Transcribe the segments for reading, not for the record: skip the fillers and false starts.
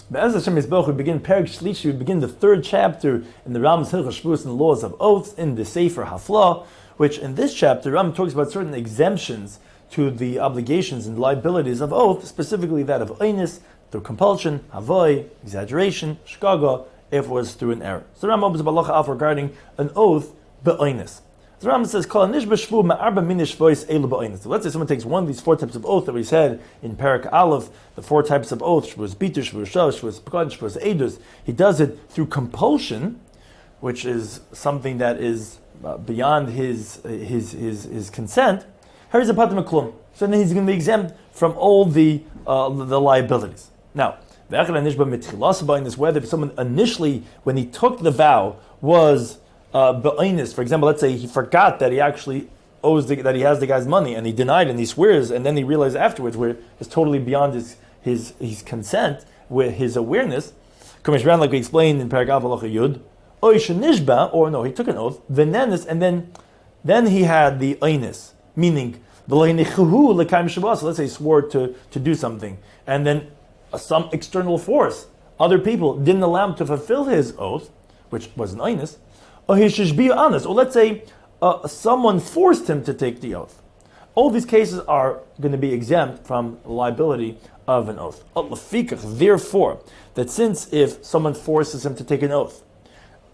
Be'ez Hashem Yisboch, we begin Perek Shlishi, we begin the third chapter in the Rambam's Hilchos Shvuos and the laws of oaths in the Sefer Haflah, which in this chapter, Rambam talks about certain exemptions to the obligations and liabilities of oath, specifically that of einis, through compulsion, havoi, exaggeration, shkaga, if it was through an error. So Rambam opens Balacha Alf regarding an oath, be'einis. So Rambam says, "Kol nish b'shvu ma'arba min shvois elu ba'einis." So let's say someone takes one of these four types of oath that we said in Perek Aleph, the four types of oath, shvuos bitur, shvuos shav, shvuos pekad, shvuos edus. He does it through compulsion, which is something that is beyond his consent. Here's a patim klum. So then he's going to be exempt from all the liabilities. Now, whether someone initially, when he took the vow, was be'einis, for example, let's say he forgot that he actually that he has the guy's money, and he denied and he swears, and then he realized afterwards where it's totally beyond his consent, with his awareness. Like we explained in Perek Halacha Yud, or no, he took an oath, venenis, and then he had the einis, meaning so let's say he swore to do something, and then some external force, other people, didn't allow him to fulfill his oath, which was an einis, or he should be honest, or let's say someone forced him to take the oath. All these cases are going to be exempt from liability of an oath. Therefore, that since if someone forces him to take an oath,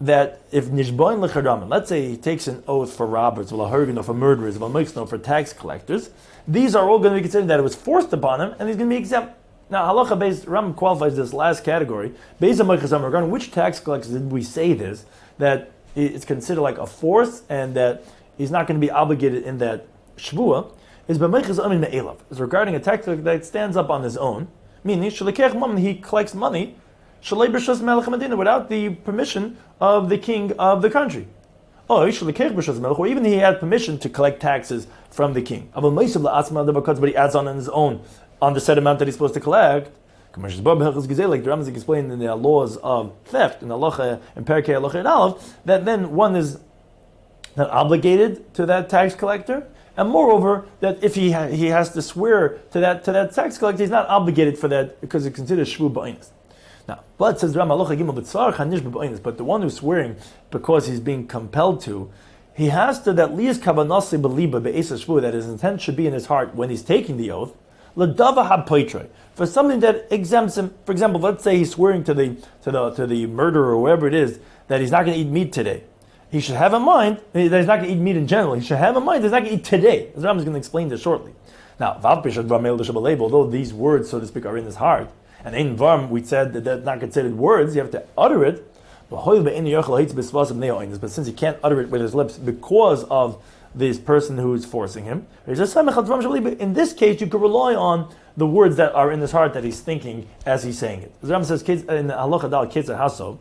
that if nishboin lecharamin, let's say he takes an oath for robbers, or for murderers, or for tax collectors, these are all going to be considered that it was forced upon him, and he's going to be exempt. Now, halacha based, Rambam qualifies this last category based on regarding which tax collectors did we say this, that it's considered like a force, and that he's not going to be obligated in that shvua, is regarding a tax collector that stands up on his own, meaning he collects money without the permission of the king of the country. Or even he had permission to collect taxes from the king. But he adds on his own on the set amount that he's supposed to collect. Like the Rambam explained in the laws of theft, in Perek Halacha and Aleph, that then one is not obligated to that tax collector, and moreover, that if he has to swear to that tax collector, he's not obligated for that because it's considered shvu b'einis. Now, but says Rambam, but the one who's swearing because he's being compelled to, he has to that lias kavanasi beliba be'esa shvu, that his intent should be in his heart when he's taking the oath, l'dava hapoitre, for something that exempts him. For example, let's say he's swearing to the murderer or whoever it is that he's not going to eat meat today. He should have in mind that he's not going to eat meat in general. He should have in mind that he's not going to eat today. As Rambam is going to explain this shortly. Now, although these words, so to speak, are in his heart, and in Varm we said that they're not considered words, you have to utter it. But since he can't utter it with his lips because of this person who is forcing him, in this case you could rely on the words that are in his heart that he's thinking as he's saying it. As Rambam says in Halacha Dal Ketzah Haso,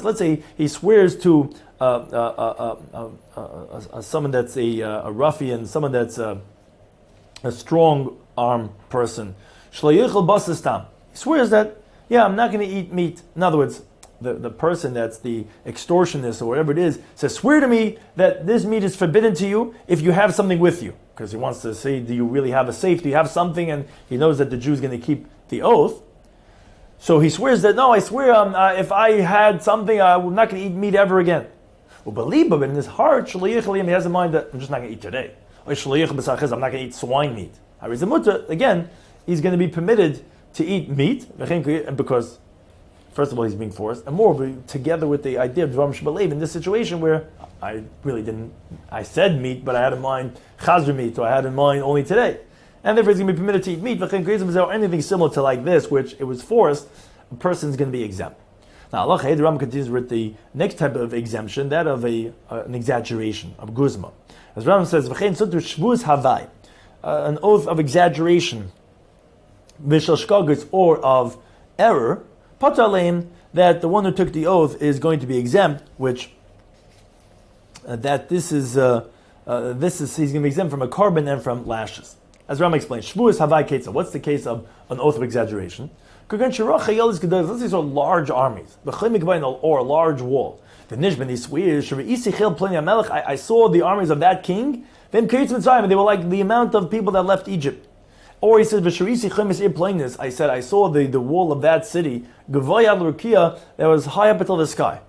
let's say he swears to someone that's a ruffian, someone that's a strong arm person. He swears that, I'm not going to eat meat. In other words, the person that's the extortionist or whatever it is says, swear to me that this meat is forbidden to you if you have something with you. Because he wants to say, do you really have a safe? Do you have something? And he knows that the Jew is going to keep the oath. So he swears that, no, I swear if I had something, I'm not going to eat meat ever again. Well, believe in his heart, he has in mind that I'm just not going to eat today. Or I'm not going to eat swine meat. Again, he's going to be permitted to eat meat, because, first of all, he's being forced, and moreover, together with the idea of Dvarim Shebalev, in this situation where I said meat, but I had in mind chazra meat, or I had in mind only today. And therefore he's going to be permitted to eat meat, or anything similar to like this, which it was forced, a person's going to be exempt. Now, Allah the Rambam continues with the next type of exemption, that of an exaggeration, of guzma. As Rambam says, Shvuos havai, an oath of exaggeration, or of error, pataleim, that the one who took the oath is going to be exempt, which he's going to be exempt from a carbon and from lashes. As Rambam explains, Shvuos havai ketza. What's the case of an oath of exaggeration? Let's say so large armies, or a large wall. I saw the armies of that king. And they were like the amount of people that left Egypt. Or he says, "V'sharisi chemes ir plainis." I said, I saw the wall of that city, gavoy ad l'rukia, that was high up until the sky.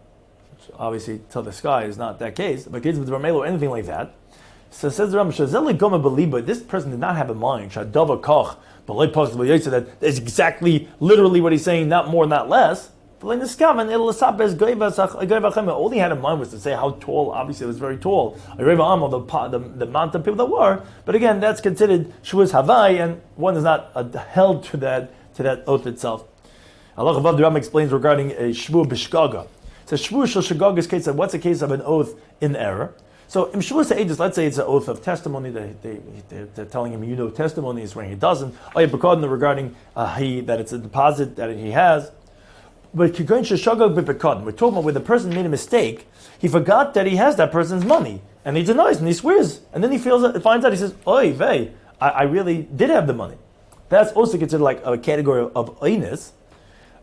Which obviously, till the sky is not that case, but kids with Ramelo or anything like that. So says the Rambam, "Shazeli goma beliba." This person did not have a mind. Shadava koch, b'lei possible yotze. That is exactly, literally what he's saying, not more, not less. All he had in mind was to say how tall. Obviously, it was very tall. The amount of people that were. But again, that's considered Shvuos Havai, and one is not held to that oath itself. Allah above the Rambam explains regarding a Shvu Bishgaga. So Shvu Shel Shagaga is case of what's a case of an oath in error. So in Shvuos Ha'edus, let's say it's an oath of testimony. They're telling him, testimony is when he doesn't. Regarding that it's a deposit that he has. But we're talking about where the person made a mistake. He forgot that he has that person's money, and he denies and he swears, and then he finds out. He says, "Oy vey, I really did have the money." That's also considered like a category of oinus,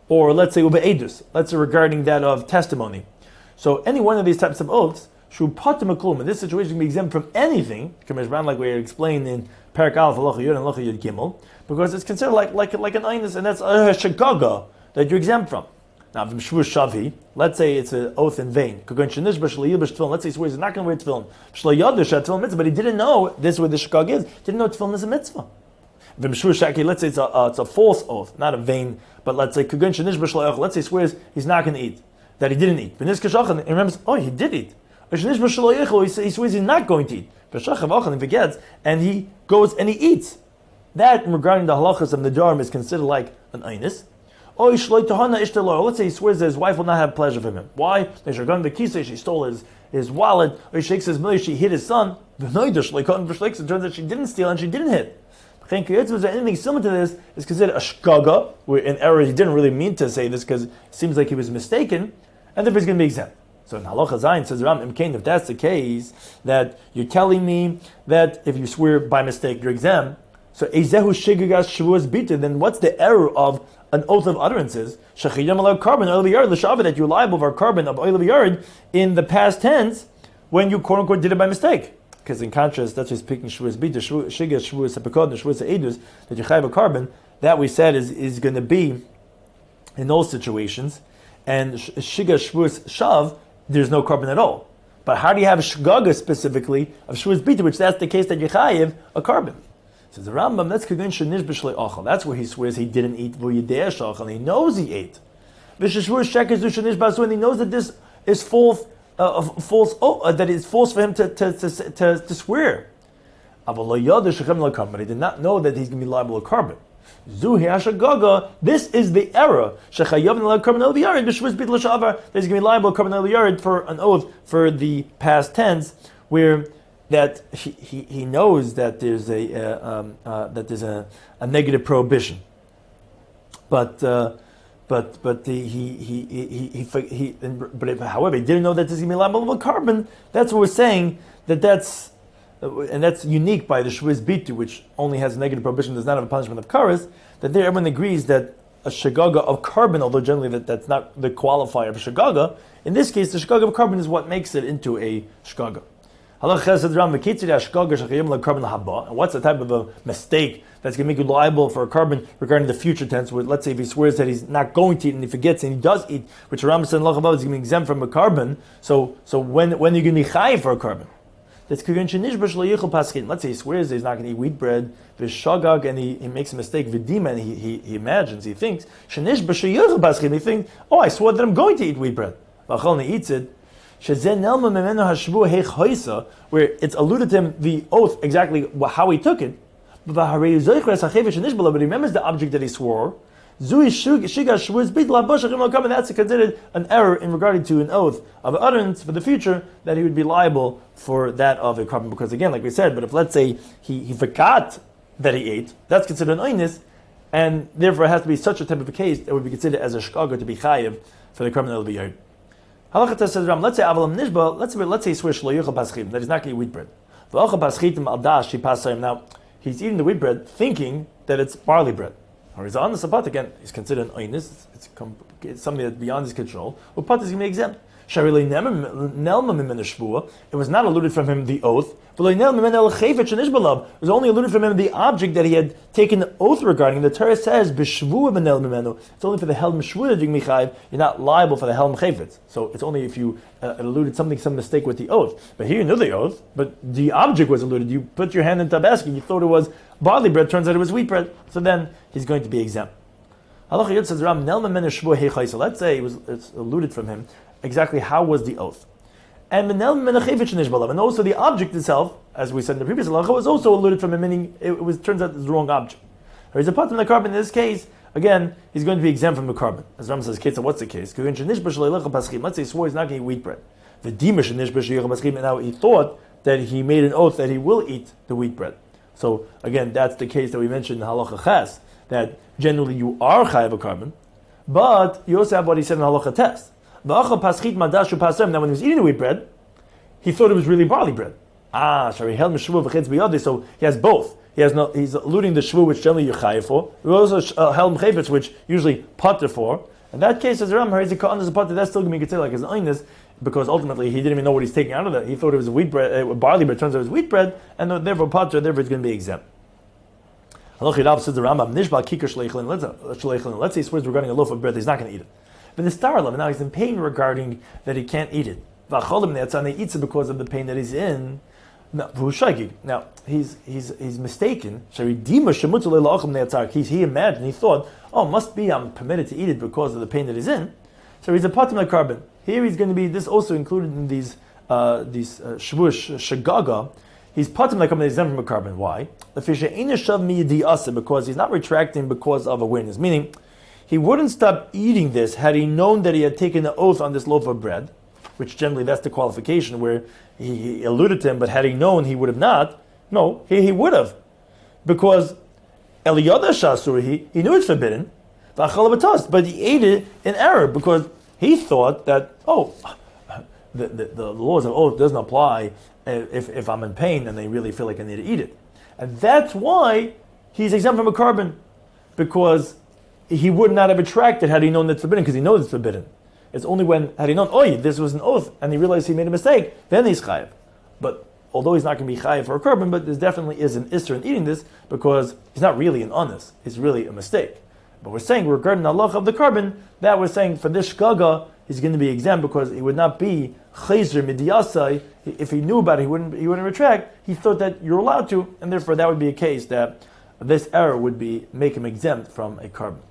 or let's say ube'edus. Let's say regarding that of testimony. So any one of these types of oaths, in this situation can be exempt from anything, like we explained in Parak Aleph Halacha Yud and Halacha Yud Gimel, because it's considered like an oinus, and that's a shagaga that you're exempt from. Now, Shvuos Shavi, let's say it's an oath in vain. Let's say he swears he's not going to wear tefillin, but he didn't know this is where the shkag is. Didn't know tefillin is a mitzvah. Let's say it's a false oath, not a vain, but let's say let's say he swears he's not going to eat, that he didn't eat. He remembers, he did eat. He swears he's not going to eat. He forgets, and he goes and he eats. That, regarding the halachas of Nadarim, is considered like an einus. Let's say he swears that his wife will not have pleasure from him. Why? She stole his wallet, or he shakes his million, she hit his son. It turns out she didn't steal and she didn't hit. Anything similar to this is considered a shkaga, where in error he didn't really mean to say this because it seems like he was mistaken, and therefore he's going to be exempt. So in Halacha Zayin says Rambam, if that's the case, that you're telling me that if you swear by mistake you're exempt, so Ezehu Shigagas Shavuos Bita, then what's the error of an oath of utterances? Shachiyam alav carbon oil yard l'shavah, that you're liable for carbon of oil yard in the past tense when you quote unquote did it by mistake. Because in contrast, that's just speaking Shavuos Bita, Shigas Shavuos Hapekod, and Shavuos Ha'edus, that you chayv a carbon. That we said is going to be in those situations, and Shigas Shavuos Shav, there's no carbon at all. But how do you have a shgaga specifically of Shavuos Bita, which that's the case that you chayiv a carbon? Says the Rambam, that's kagin shenish b'shlei achal. That's where he swears he didn't eat v'yidei shachal, and he knows he ate. V'sheshvur shekes shenish basu, and he knows that this is false, that it's false for him to swear. But he did not know that he's going to be liable to carbon. This is the error. That he's going to be liable to carbon for an oath for the past tense, where that he knows that there's a negative prohibition, but however he didn't know that this is going to be liable to carbon. That's what we're saying, that's unique by the Shvuos Bitu, which only has a negative prohibition, does not have a punishment of karas. That there everyone agrees that a shagaga of carbon, although generally that's not the qualifier of a shagaga. In this case, the shagaga of carbon is what makes it into a shagaga. And what's the type of a mistake that's going to make you liable for a carbon regarding the future tense? Where, let's say if he swears that he's not going to eat and he forgets and he does eat, which Rambam said is going to be exempt from a carbon. So when are you going to be chayiv for a carbon? Let's say he swears that he's not going to eat wheat bread, and he makes a mistake, and he imagines, he thinks, he thinks, I swore that I'm going to eat wheat bread. And he eats it. Where it's alluded to him the oath exactly how he took it, but he remembers the object that he swore. That's considered an error in regarding to an oath of utterance for the future, that he would be liable for that of a carbon. Because again, like we said, but if let's say he forgot that he ate, that's considered an oinus, and therefore it has to be such a type of a case that would be considered as a shkaga to be chayiv for the carbon that will be yard. Halakha says, let's say avalam nishba, let's say he swears shlo yochel paschim, that he's not going to eat wheat bread. Now he's eating the wheat bread thinking that it's barley bread. Or he's on the sabbat again, he's considered an oinus, it's something that's beyond his control. Upat is going to be exempt. It was not alluded from him the oath, It was only alluded from him the object that he had taken the oath regarding. The Torah says, it's only for the helm shvuah you're not liable for the helm chayfetz. So it's only if you alluded some mistake with the oath. But here you knew the oath, but the object was alluded. You put your hand into a basket, you thought it was barley bread, turns out it was wheat bread. So then he's going to be exempt. Halacha Yud says, let's say it's alluded from him exactly how was the oath. And also the object itself, as we said in the previous halacha, was also alluded from him, meaning turns out it's the wrong object. Or he's a part of the carbon in this case, again, he's going to be exempt from the carbon. As Rambam says, Ketza, what's the case? Let's say he swore he's not going to eat wheat bread. Now he thought that he made an oath that he will eat the wheat bread. So again, that's the case that we mentioned in halacha ches, that generally you are chayav a carbon, but you also have what he said in halacha tes. Now when he was eating the wheat bread, he thought it was really barley bread. So he has both. He's alluding the shvu, which generally you're chayav for. He also helm chayvetz, which usually pater for. In that case, as Rambam, he's a pater. That's still going to be considered like his oinus, because ultimately he didn't even know what he's taking out of that. He thought it was wheat bread, barley bread. Turns out it was wheat bread, and therefore pater. Therefore, it's going to be exempt. Says the Rambam, let's say he swears regarding a loaf of bread, he's not going to eat it. But the star love, now he's in pain regarding that he can't eat it. And he eats it because of the pain that he's in. Now he's mistaken. He imagined, he thought, must be I'm permitted to eat it because of the pain that he's in. So he's a patim carbon. Here he's going to be, this also included in these shvuos shagaga. He's patim carbon, he's exempt from a carbon. Why? Because he's not retracting because of awareness. Meaning, he wouldn't stop eating this had he known that he had taken the oath on this loaf of bread, which generally that's the qualification where he alluded to him, but had he known he would have not. No, he would have. Because Eliyada Shasuri, he knew it's forbidden, but he ate it in error because he thought that, the laws of oath doesn't apply if I'm in pain and they really feel like I need to eat it. And that's why he's exempt from a carbon, because he would not have retracted had he known that's forbidden, because he knows it's forbidden. It's only when, had he known, this was an oath, and he realized he made a mistake, then he's chayav. But although he's not going to be chayav for a carbon, but there definitely is an isser in eating this, because he's not really an honest, it's really a mistake. But we're saying, regarding the halacha of the carbon, that we're saying for this shgaga, he's going to be exempt because he would not be chayzer midiyasai. If he knew about it, he wouldn't retract. He thought that you're allowed to, and therefore that would be a case that this error would make him exempt from a carbon.